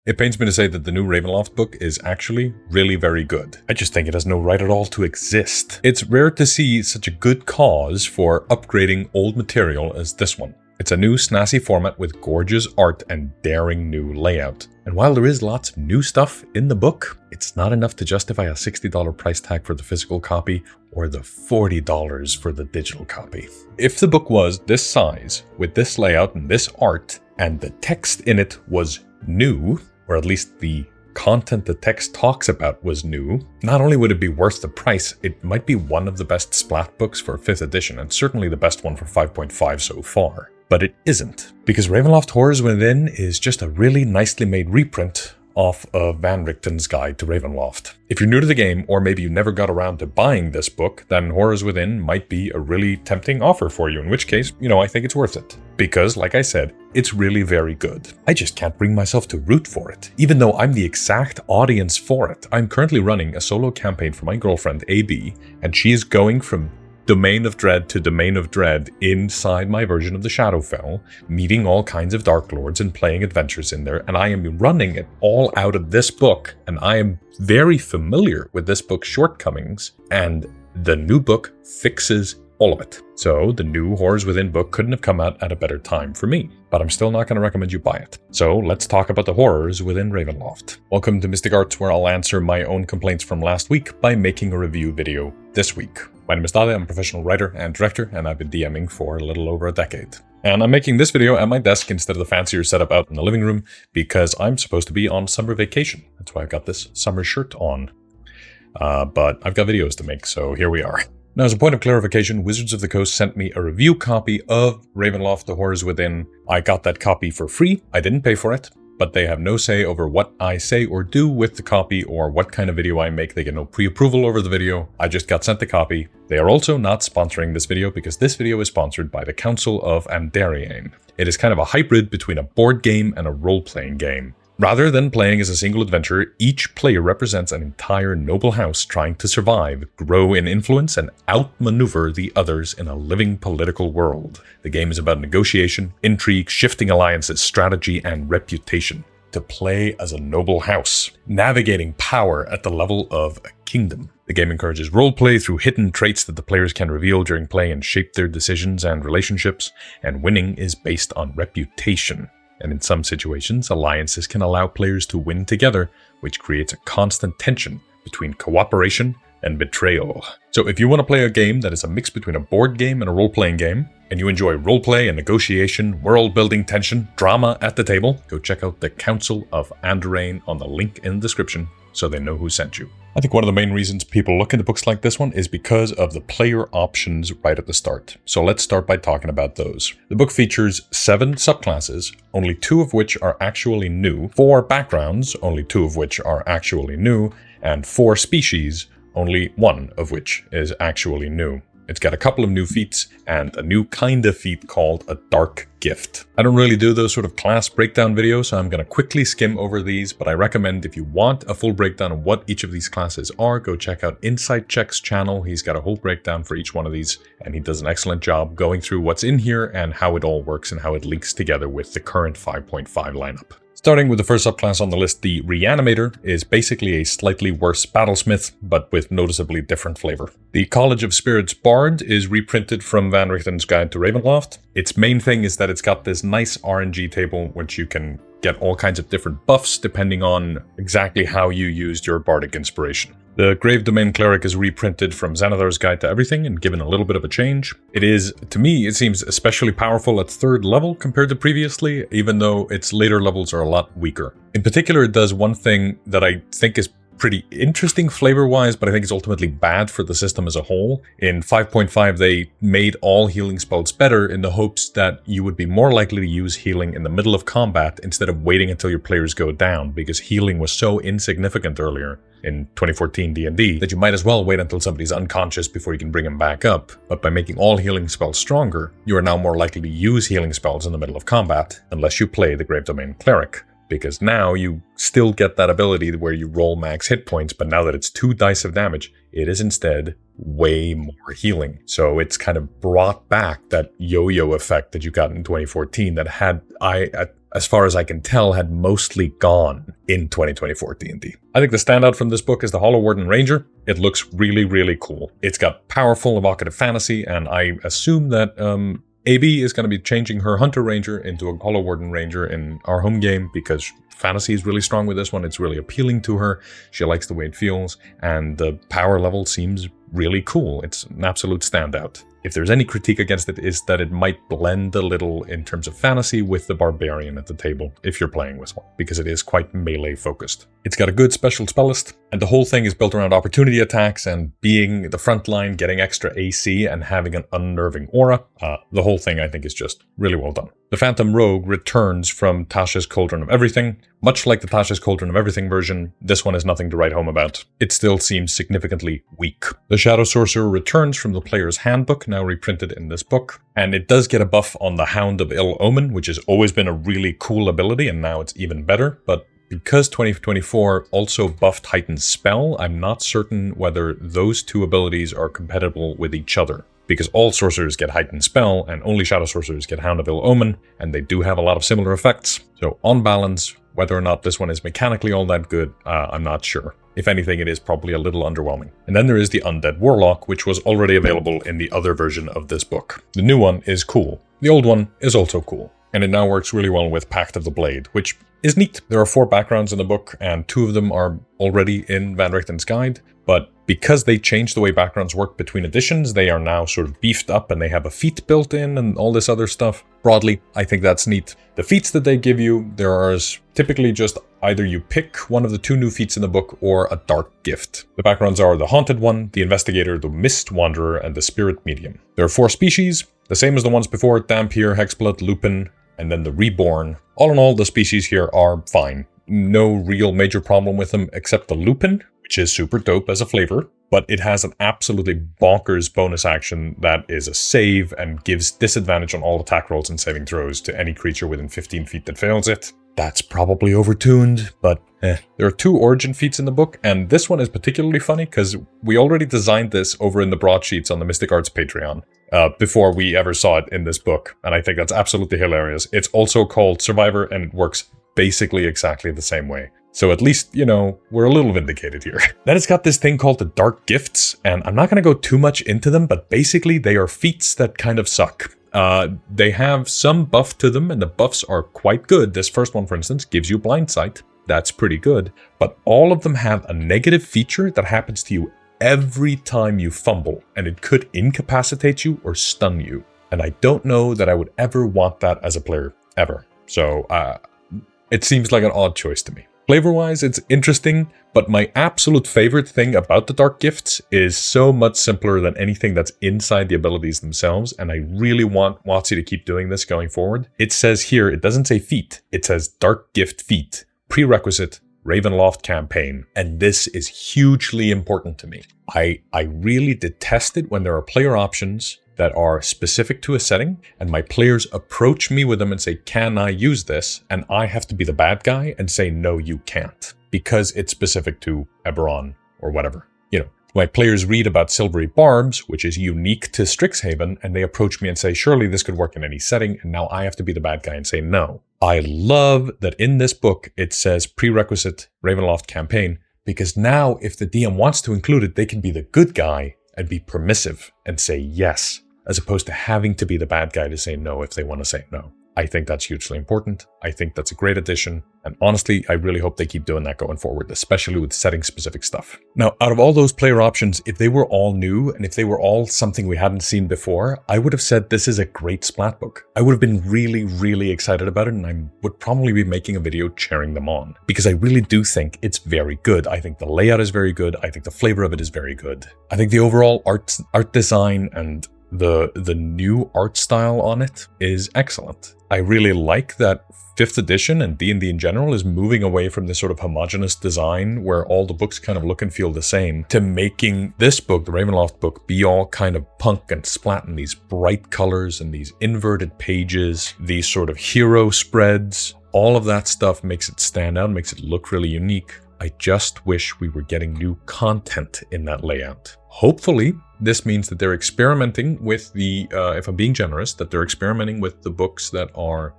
It pains me to say that the new Ravenloft book is actually really very good. I just think it has no right at all to exist. It's rare to see such a good cause for upgrading old material as this one. It's a new snazzy format with gorgeous art and daring new layout. And while there is lots of new stuff in the book, it's not enough to justify a $60 price tag for the physical copy or the $40 for the digital copy. If the book was this size, with this layout and this art, and the text in it was new, or at least the content the text talks about was new, not only would it be worth the price, it might be one of the best splat books for 5th edition, and certainly the best one for 5.5 so far. But it isn't, because Ravenloft Horrors Within is just a really nicely made reprint off of Van Richten's Guide to Ravenloft. If you're new to the game, or maybe you never got around to buying this book, then Horrors Within might be a really tempting offer for you, in which case, I think it's worth it. Because, like I said, it's really very good. I just can't bring myself to root for it, even though I'm the exact audience for it. I'm currently running a solo campaign for my girlfriend, AB, and she is going from Domain of Dread to Domain of Dread inside my version of the Shadowfell, meeting all kinds of Dark Lords and playing adventures in there, and I am running it all out of this book, and I am very familiar with this book's shortcomings, and the new book fixes all of it. So the new Horrors Within book couldn't have come out at a better time for me, but I'm still not going to recommend you buy it. So let's talk about the horrors within Ravenloft. Welcome to Mystic Arts, where I'll answer my own complaints from last week by making a review video this week. My name is Daði, I'm a professional writer and director, and I've been DMing for a little over a decade. And I'm making this video at my desk instead of the fancier setup out in the living room because I'm supposed to be on summer vacation. That's why I've got this summer shirt on. But I've got videos to make, so here we are. Now, as a point of clarification, Wizards of the Coast sent me a review copy of Ravenloft: The Horrors Within. I got that copy for free. I didn't pay for it, but they have no say over what I say or do with the copy or what kind of video I make. They get no pre-approval over the video. I just got sent the copy. They are also not sponsoring this video because this video is sponsored by the Council of Anderian. It is kind of a hybrid between a board game and a role-playing game. Rather than playing as a single adventurer, each player represents an entire noble house trying to survive, grow in influence, and outmaneuver the others in a living political world. The game is about negotiation, intrigue, shifting alliances, strategy, and reputation. To play as a noble house, navigating power at the level of a kingdom. The game encourages roleplay through hidden traits that the players can reveal during play and shape their decisions and relationships, and winning is based on reputation. And in some situations, alliances can allow players to win together, which creates a constant tension between cooperation and betrayal. So if you want to play a game that is a mix between a board game and a role-playing game, and you enjoy roleplay and negotiation, world-building tension, drama at the table, go check out the Council of Anderian on the link in the description so they know who sent you. I think one of the main reasons people look into books like this one is because of the player options right at the start. So let's start by talking about those. The book features 7 subclasses, only 2 of which are actually new, 4 backgrounds, only 2 of which are actually new, and 4 species, only 1 of which is actually new. It's got a couple of new feats and a new kind of feat called a Dark Gift. I don't really do those sort of class breakdown videos, so I'm going to quickly skim over these, but I recommend if you want a full breakdown of what each of these classes are, go check out Insight Check's channel. He's got a whole breakdown for each one of these, and he does an excellent job going through what's in here and how it all works and how it links together with the current 5.5 lineup. Starting with the first subclass on the list, the Reanimator is basically a slightly worse battlesmith, but with noticeably different flavor. The College of Spirits Bard is reprinted from Van Richten's Guide to Ravenloft. Its main thing is that it's got this nice RNG table, which you can get all kinds of different buffs depending on exactly how you used your bardic inspiration. The Grave Domain Cleric is reprinted from Xanathar's Guide to Everything and given a little bit of a change. It is, to me, it seems especially powerful at 3rd level compared to previously, even though its later levels are a lot weaker. In particular, it does one thing that I think is pretty interesting flavor-wise, but I think it's ultimately bad for the system as a whole. In 5.5, they made all healing spells better in the hopes that you would be more likely to use healing in the middle of combat instead of waiting until your players go down, because healing was so insignificant earlier in 2014 D&D that you might as well wait until somebody's unconscious before you can bring him back up. But by making all healing spells stronger, you are now more likely to use healing spells in the middle of combat, unless you play the Grave Domain Cleric. Because now you still get that ability where you roll max hit points, but now that it's 2 dice of damage, it is instead way more healing. So it's kind of brought back that yo-yo effect that you got in 2014 that had, as far as I can tell, had mostly gone in 2024 D&D. I think the standout from this book is the Hollow Warden Ranger. It looks really, really cool. It's got powerful, evocative fantasy, and I assume that AB is going to be changing her Hunter Ranger into a Hollow Warden Ranger in our home game because fantasy is really strong with this one. It's really appealing to her. She likes the way it feels, and the power level seems really cool. It's an absolute standout. If there's any critique against it, is that it might blend a little in terms of fantasy with the barbarian at the table if you're playing with one, because it is quite melee focused. It's got a good special spell list, and the whole thing is built around opportunity attacks and being the front line, getting extra AC, and having an unnerving aura. The whole thing, I think, is just really well done. The Phantom Rogue returns from Tasha's Cauldron of Everything. Much like the Tasha's Cauldron of Everything version, this one is nothing to write home about. It still seems significantly weak. The Shadow Sorcerer returns from the Player's Handbook, now reprinted in this book, and it does get a buff on the Hound of Ill Omen, which has always been a really cool ability, and now it's even better, but because 2024 also buffed Heightened Spell, I'm not certain whether those two abilities are compatible with each other, because all sorcerers get Heightened Spell, and only Shadow Sorcerers get Hound of Ill Omen, and they do have a lot of similar effects. So on balance, whether or not this one is mechanically all that good, I'm not sure. If anything, it is probably a little underwhelming. And then there is the Undead Warlock, which was already available in the other version of this book. The new one is cool. The old one is also cool. And it now works really well with Pact of the Blade, which is neat. There are 4 backgrounds in the book, and 2 of them are already in Van Richten's guide. But because they changed the way backgrounds work between editions, they are now sort of beefed up and they have a feat built in and all this other stuff. Broadly, I think that's neat. The feats that they give you, there are typically just either you pick one of the 2 new feats in the book or a dark gift. The backgrounds are the Haunted One, the Investigator, the Mist Wanderer, and the Spirit Medium. There are 4 species, the same as the ones before: Dampier, Hexblood, Lupin, and then the Reborn. All in all, the species here are fine. No real major problem with them except the Lupin, which is super dope as a flavor, but it has an absolutely bonkers bonus action that is a save and gives disadvantage on all attack rolls and saving throws to any creature within 15 feet that fails it. That's probably overtuned, but There are 2 origin feats in the book, and this one is particularly funny because we already designed this over in the broadsheets on the Mystic Arts Patreon before we ever saw it in this book, and I think that's absolutely hilarious. It's also called Survivor, and it works basically exactly the same way. So at least, you know, we're a little vindicated here. Then it's got this thing called the Dark Gifts, and I'm not going to go too much into them, but basically they are feats that kind of suck. They have some buff to them, and the buffs are quite good. This first one, for instance, gives you blind sight. That's pretty good. But all of them have a negative feature that happens to you every time you fumble, and it could incapacitate you or stun you. And I don't know that I would ever want that as a player, ever. So it seems like an odd choice to me. Flavor-wise, it's interesting, but my absolute favorite thing about the Dark Gifts is so much simpler than anything that's inside the abilities themselves, and I really want WotC to keep doing this going forward. It says here, it doesn't say feat, it says Dark Gift Feat, prerequisite, Ravenloft campaign, and this is hugely important to me. I really detest it when there are player options that are specific to a setting, and my players approach me with them and say, can I use this? And I have to be the bad guy and say, no, you can't, because it's specific to Eberron or whatever. You know, my players read about Silvery Barbs, which is unique to Strixhaven, and they approach me and say, surely this could work in any setting, and now I have to be the bad guy and say no. I love that in this book it says prerequisite Ravenloft campaign, because now if the DM wants to include it, they can be the good guy and be permissive and say yes, as opposed to having to be the bad guy to say no if they want to say no. I think that's hugely important. I think that's a great addition. And honestly, I really hope they keep doing that going forward, especially with setting specific stuff. Now, out of all those player options, if they were all new and if they were all something we hadn't seen before, I would have said this is a great splat book. I would have been really, really excited about it, and I would probably be making a video cheering them on, because I really do think it's very good. I think the layout is very good. I think the flavor of it is very good. I think the overall art design and the new art style on it is excellent. I really like that 5th edition and D&D in general is moving away from this sort of homogenous design where all the books kind of look and feel the same, to making this book, the Ravenloft book, be all kind of punk and splat in these bright colors and these inverted pages, these sort of hero spreads. All of that stuff makes it stand out, makes it look really unique. I just wish we were getting new content in that layout. Hopefully, this means that they're experimenting with the, if I'm being generous, that they're experimenting with the books that are,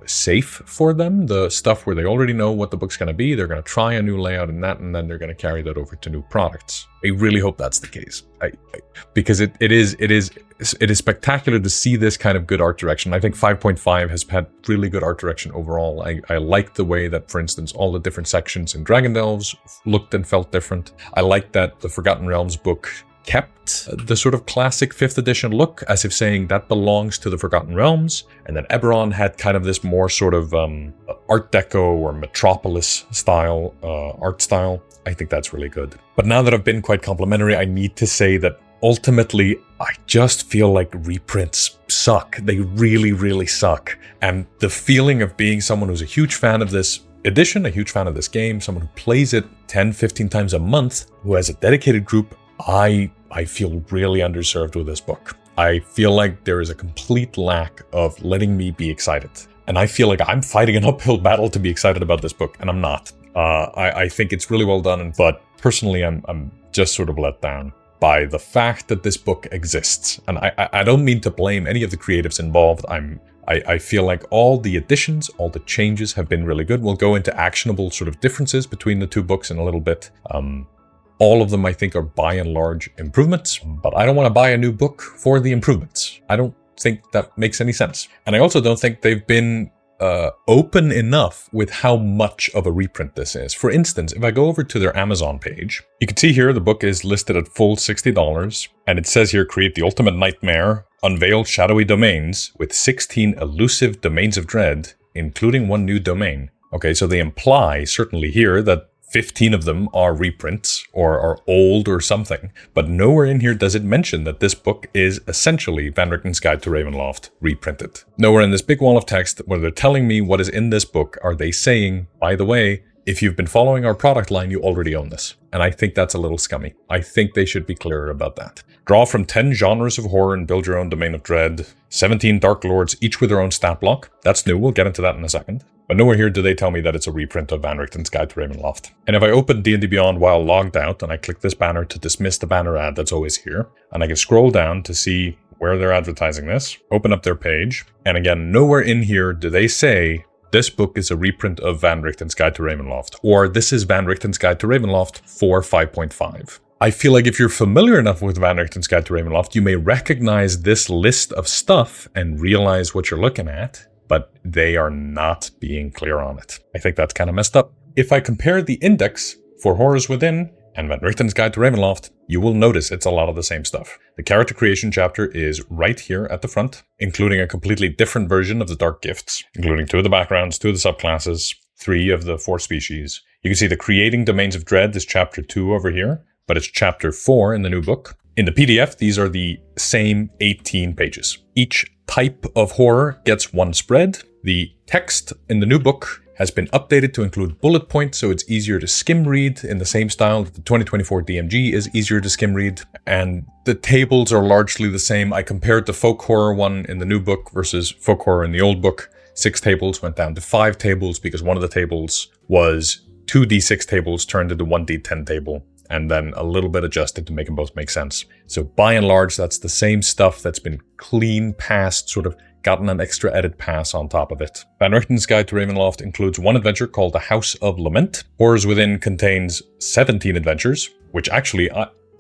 safe for them, the stuff where they already know what the book's going to be. They're going to try a new layout in that, and then they're going to carry that over to new products. I really hope that's the case, because it is spectacular to see this kind of good art direction. I think 5.5 has had really good art direction overall. I like the way that, for instance, all the different sections in Dragon Delves looked and felt different. I like that the Forgotten Realms book kept the sort of classic 5th edition look, as if saying that belongs to the Forgotten Realms, and then Eberron had kind of this more sort of Art Deco or Metropolis style art style. I think that's really good. But now that I've been quite complimentary, I need to say that ultimately, I just feel like reprints suck. They really, really suck. And the feeling of being someone who's a huge fan of this edition, a huge fan of this game, someone who plays it 10, 15 times a month, who has a dedicated group, I feel really underserved with this book. I feel like there is a complete lack of letting me be excited. And I feel like I'm fighting an uphill battle to be excited about this book, and I'm not. I think it's really well done, but personally I'm just sort of let down by the fact that this book exists. And I don't mean to blame any of the creatives involved. I feel like all the additions, all the changes have been really good. We'll go into actionable sort of differences between the two books in a little bit. All of them, I think, are by and large improvements, but I don't want to buy a new book for the improvements. I don't think that makes any sense. And I also don't think they've been open enough with how much of a reprint this is. For instance, if I go over to their Amazon page, you can see here the book is listed at full $60, and it says here, create the ultimate nightmare, unveil shadowy domains with 16 elusive domains of dread, including one new domain. Okay, so they imply, certainly here, that 15 of them are reprints or are old or something, but nowhere in here does it mention that this book is essentially Van Richten's Guide to Ravenloft reprinted. Nowhere in this big wall of text where they're telling me what is in this book are they saying, by the way, if you've been following our product line, you already own this. And I think that's a little scummy. I think they should be clearer about that. Draw from 10 genres of horror and build your own domain of dread. 17 Dark Lords, each with their own stat block. That's new, we'll get into that in a second. But nowhere here do they tell me that it's a reprint of Van Richten's Guide to Ravenloft. And if I open D&D Beyond while logged out, and I click this banner to dismiss the banner ad that's always here, and I can scroll down to see where they're advertising this, open up their page, and again, nowhere in here do they say, this book is a reprint of Van Richten's Guide to Ravenloft, or this is Van Richten's Guide to Ravenloft for 5.5. I feel like if you're familiar enough with Van Richten's Guide to Ravenloft, you may recognize this list of stuff and realize what you're looking at, but they are not being clear on it. I think that's kind of messed up. If I compare the index for Horrors Within and Van Richten's Guide to Ravenloft, you will notice it's a lot of the same stuff. The character creation chapter is right here at the front, including a completely different version of the Dark Gifts, including 2 of the backgrounds, 2 of the subclasses, 3 of the 4 species. You can see the Creating Domains of Dread is chapter 2 over here, but it's chapter 4 in the new book. In the PDF, these are the same 18 pages. Each type of horror gets 1 spread. The text in the new book has been updated to include bullet points, so it's easier to skim read in the same style that the 2024 DMG is easier to skim read. And the tables are largely the same. I compared the folk horror one in the new book versus folk horror in the old book. 6 tables went down to 5 tables because one of the tables was 2d6 tables turned into 1d10 table, and then a little bit adjusted to make them both make sense. So by and large, that's the same stuff that's been clean passed, sort of gotten an extra edit pass on top of it. Van Richten's Guide to Ravenloft includes 1 adventure called The House of Lament. Horrors Within contains 17 adventures, which actually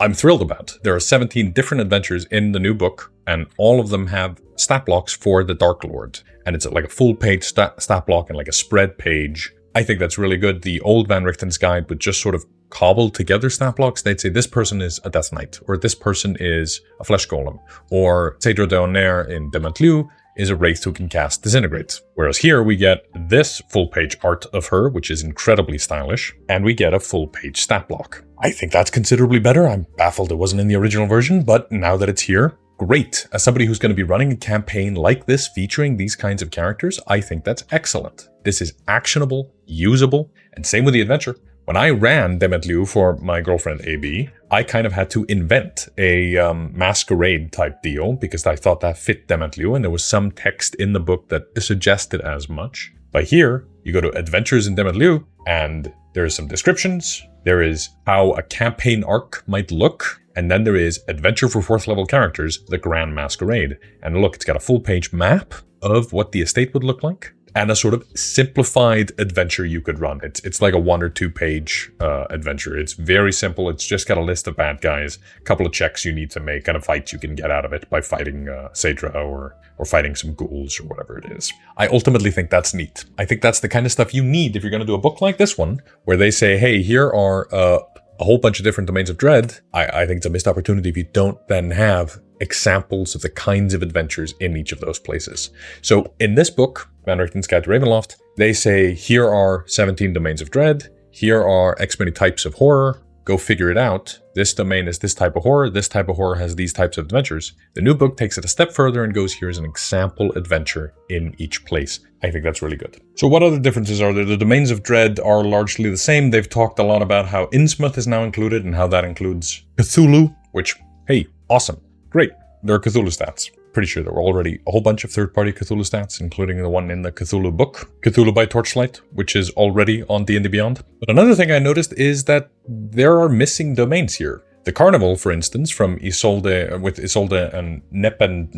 I'm thrilled about. There are 17 different adventures in the new book, and all of them have stat blocks for the Dark Lord. And it's like a full page stat block and like a spread page. I think that's really good. The old Van Richten's Guide would just sort of cobbled together stat blocks. They'd say this person is a Death Knight, or this person is a Flesh Golem, or Cedra Deonair in Dementlieu is a Wraith who can cast Disintegrate. Whereas here we get this full page art of her, which is incredibly stylish, and we get a full page stat block. I think that's considerably better. I'm baffled it wasn't in the original version, but now that it's here, great. As somebody who's going to be running a campaign like this featuring these kinds of characters, I think that's excellent. This is actionable, usable, and same with the adventure. When I ran Dementlieu for my girlfriend AB, I kind of had to invent a masquerade type deal because I thought that fit Dementlieu, and there was some text in the book that suggested as much. But here, you go to Adventures in Dementlieu, and there's some descriptions. There is how a campaign arc might look, And then there is Adventure for 4th level characters, The Grand Masquerade. And look, it's got a full page map of what the estate would look like, and a sort of simplified adventure you could run. It's like a 1 or 2 page adventure. It's very simple. It's just got a list of bad guys, a couple of checks you need to make, and a fight you can get out of it by fighting Saedra or fighting some ghouls or whatever it is. I ultimately think that's neat. I think that's the kind of stuff you need if you're going to do a book like this one, where they say, hey, here are a whole bunch of different domains of dread. I think it's a missed opportunity if you don't then have examples of the kinds of adventures in each of those places. So in this book, Van Richten's Guide to Ravenloft, they say, here are 17 domains of dread. Here are X many types of horror. Go figure it out. This domain is this type of horror. This type of horror has these types of adventures. The new book takes it a step further and goes, here's an example adventure in each place. I think that's really good. So what other differences are there? The domains of dread are largely the same. They've talked a lot about how Innsmouth is now included and how that includes Cthulhu, which, hey, awesome. Great. There are Cthulhu stats. Pretty sure there were already a whole bunch of third-party Cthulhu stats, including the one in the Cthulhu book, Cthulhu by Torchlight, which is already on D&D Beyond. But another thing I noticed is that there are missing domains here. The Carnival, for instance, from Isolde, with Isolde and Nepenthe,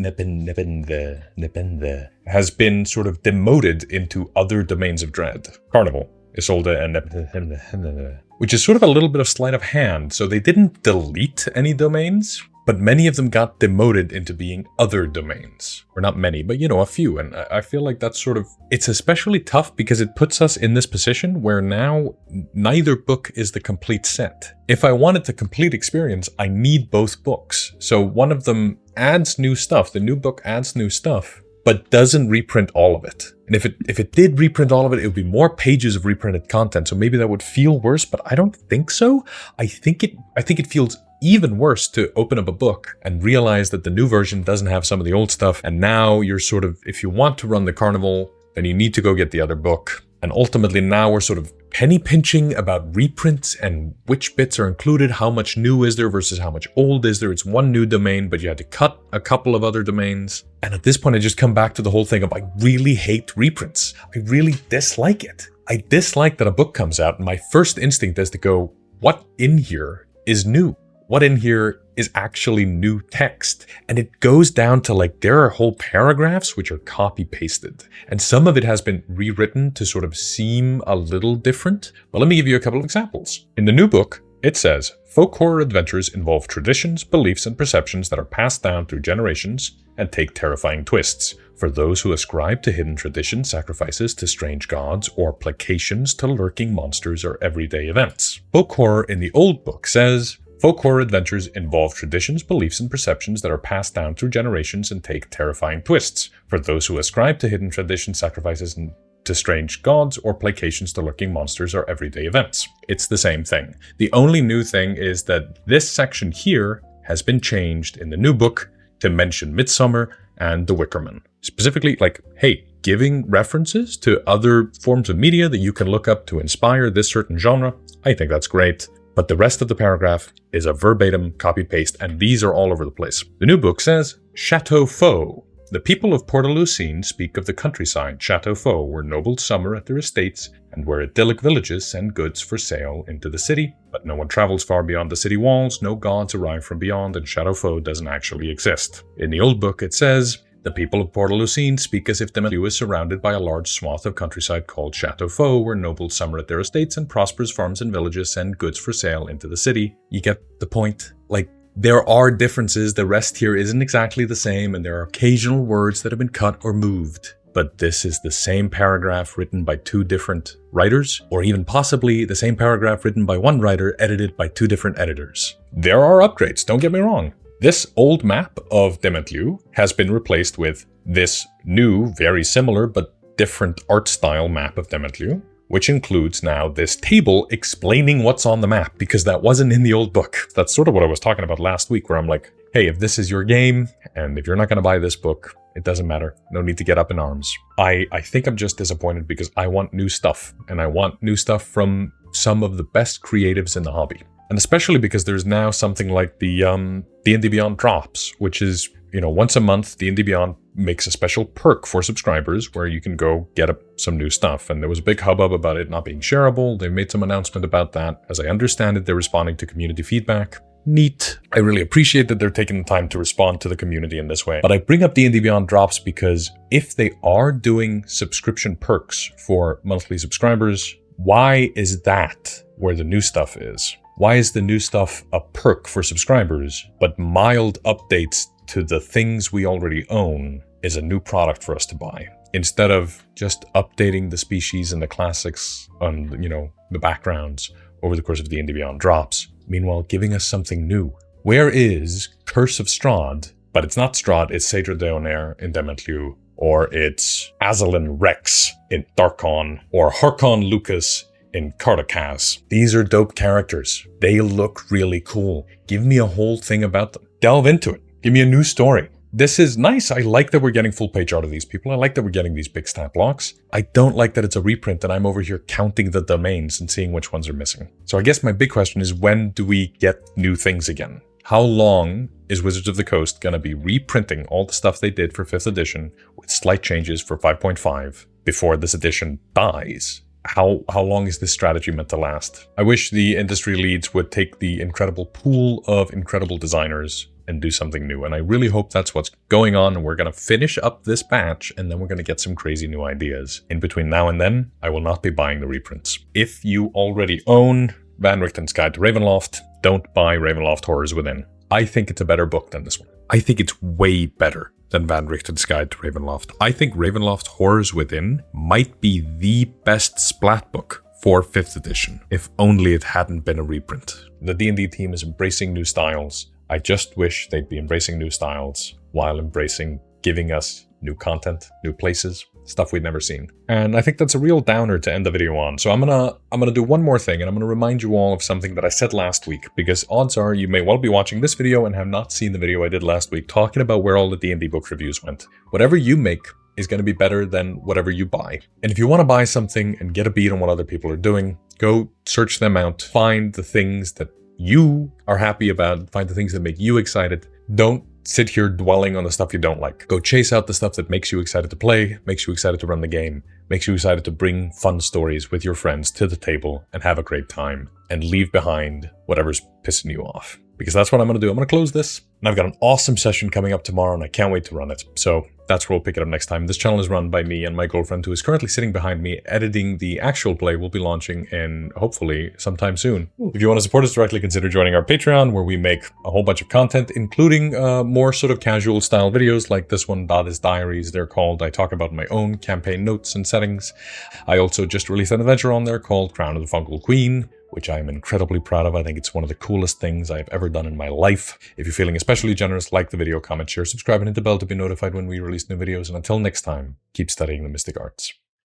has been sort of demoted into other domains of dread. Carnival, Isolde, and Nepenthe, which is sort of a little bit of sleight of hand. So they didn't delete any domains, but many of them got demoted into being other domains. Or not many, but a few. And I feel like that's sort of, it's especially tough because it puts us in this position where now neither book is the complete set. If I wanted the complete experience, I need both books. So one of them adds new stuff. The new book adds new stuff, but doesn't reprint all of it. And if it did reprint all of it, it would be more pages of reprinted content. So maybe that would feel worse, but I don't think so. I think it feels even worse to open up a book and realize that the new version doesn't have some of the old stuff. And now you're sort of, if you want to run the Carnival, then you need to go get the other book. And ultimately now we're sort of penny pinching about reprints and which bits are included, how much new is there versus how much old is there. It's one new domain, but you had to cut a couple of other domains. And at this point, I just come back to the whole thing of, I really hate reprints. I really dislike it. I dislike that a book comes out and my first instinct is to go, what in here is new? What in here is actually new text? And it goes down to like, there are whole paragraphs which are copy pasted. And some of it has been rewritten to sort of seem a little different. But let me give you a couple of examples. In the new book, it says, folk horror adventures involve traditions, beliefs, and perceptions that are passed down through generations and take terrifying twists. For those who ascribe to hidden traditions, sacrifices to strange gods, or placations to lurking monsters or everyday events. Folk horror in the old book says, folk horror adventures involve traditions, beliefs, and perceptions that are passed down through generations and take terrifying twists. For those who ascribe to hidden traditions, sacrifices to strange gods, or placations to lurking monsters or everyday events. It's the same thing. The only new thing is that this section here has been changed in the new book to mention Midsummer and The Wicker Man. Specifically, like, hey, giving references to other forms of media that you can look up to inspire this certain genre, I think that's great. But the rest of the paragraph is a verbatim copy-paste, and these are all over the place. The new book says, Chateau Faux. The people of Port-à-Lucine speak of the countryside Chateau Faux, where nobles summer at their estates, and where idyllic villages send goods for sale into the city. But no one travels far beyond the city walls, no gods arrive from beyond, and Chateau Faux doesn't actually exist. In the old book it says, the people of Port-à-Lucine speak as if Demetlieu is surrounded by a large swath of countryside called Chateau Faux, where nobles summer at their estates and prosperous farms and villages send goods for sale into the city. You get the point? Like, there are differences, the rest here isn't exactly the same, and there are occasional words that have been cut or moved. But this is the same paragraph written by two different writers, or even possibly the same paragraph written by one writer, edited by two different editors. There are upgrades, don't get me wrong. This old map of Demetlieu has been replaced with this new, very similar but different art style map of Demetlieu, which includes now this table explaining what's on the map, because that wasn't in the old book. That's sort of what I was talking about last week, where I'm like, hey, if this is your game, and if you're not going to buy this book, it doesn't matter. No need to get up in arms. I think I'm just disappointed because I want new stuff, and I want new stuff from some of the best creatives in the hobby. And especially because there's now something like the D&D Beyond Drops, which is, once a month, D&D Beyond makes a special perk for subscribers where you can go get up some new stuff. And there was a big hubbub about it not being shareable. They made some announcement about that. As I understand it, they're responding to community feedback. neat. I really appreciate that they're taking the time to respond to the community in this way. But I bring up D&D Beyond Drops because if they are doing subscription perks for monthly subscribers, why is that where the new stuff is? Why is the new stuff a perk for subscribers, but mild updates to the things we already own is a new product for us to buy? Instead of just updating the species and the classics on, the backgrounds over the course of D&D Beyond Drops, meanwhile giving us something new. Where is Curse of Strahd? But it's not Strahd, it's Cedra Deonair in Dementliu, or it's Azalin Rex in Darkon, or Harkon Lucas in Cardacaz. These are dope characters. They look really cool. Give me a whole thing about them. Delve into it. Give me a new story. This is nice. I like that we're getting full page art of these people. I like that we're getting these big stat blocks. I don't like that it's a reprint and I'm over here counting the domains and seeing which ones are missing. So I guess my big question is, when do we get new things again? How long is Wizards of the Coast going to be reprinting all the stuff they did for 5th edition with slight changes for 5.5 before this edition dies? How long is this strategy meant to last? I wish the industry leads would take the incredible pool of incredible designers and do something new. And I really hope that's what's going on. And we're going to finish up this batch and then we're going to get some crazy new ideas. In between now and then, I will not be buying the reprints. If you already own Van Richten's Guide to Ravenloft, don't buy Ravenloft Horrors Within. I think it's a better book than this one. I think it's way better than Van Richten's Guide to Ravenloft. I think Ravenloft Horrors Within might be the best splat book for 5th edition, if only it hadn't been a reprint. The D&D team is embracing new styles. I just wish they'd be embracing new styles while giving us new content, new places, stuff we'd never seen. And I think that's a real downer to end the video on. So I'm gonna do one more thing, and I'm gonna remind you all of something that I said last week, because odds are you may well be watching this video and have not seen the video I did last week talking about where all the D&D book reviews went. Whatever you make is going to be better than whatever you buy. And if you want to buy something and get a beat on what other people are doing, go search them out, find the things that you are happy about, find the things that make you excited. Don't sit here dwelling on the stuff you don't like. Go chase out the stuff that makes you excited to play, makes you excited to run the game, makes you excited to bring fun stories with your friends to the table and have a great time, and leave behind whatever's pissing you off. Because that's what I'm going to do. I'm going to close this, and I've got an awesome session coming up tomorrow, and I can't wait to run it. So that's where we'll pick it up next time. This channel is run by me and my girlfriend, who is currently sitting behind me editing the actual play we'll be launching in, hopefully, sometime soon. If you want to support us directly, consider joining our Patreon, where we make a whole bunch of content, including more sort of casual style videos like this one, Daði's Diaries, they're called. I talk about my own campaign notes and settings. I also just released an adventure on there called Crown of the Fungal Queen, which I am incredibly proud of. I think it's one of the coolest things I've ever done in my life. If you're feeling especially generous, like the video, comment, share, subscribe, and hit the bell to be notified when we release new videos. And until next time, keep studying the mystic arts.